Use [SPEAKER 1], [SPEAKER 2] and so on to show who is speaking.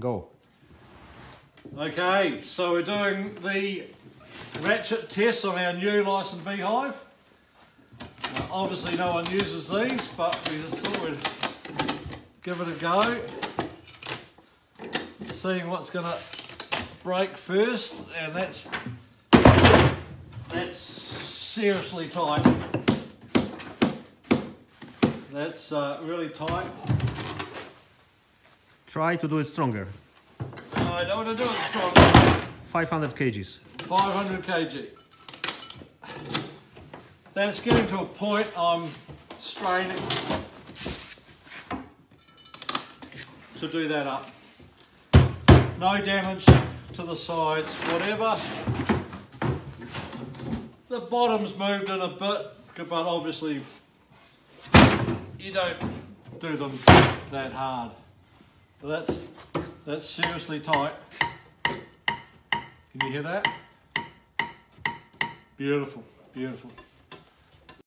[SPEAKER 1] Go.
[SPEAKER 2] Okay, so we're doing the ratchet test on our new Lyson beehive. Obviously no one uses these, but we just thought we'd give it a go. Seeing what's going to break first, and that's seriously tight. That's really tight.
[SPEAKER 1] Try to do it stronger.
[SPEAKER 2] I don't want to do it strong.
[SPEAKER 1] 500 kgs.
[SPEAKER 2] 500 kg. That's getting to a point I'm straining to do that up. No damage to the sides, whatever. The bottom's moved in a bit, but obviously you don't do them that hard. But that's seriously tight. Can you hear that? Beautiful, beautiful.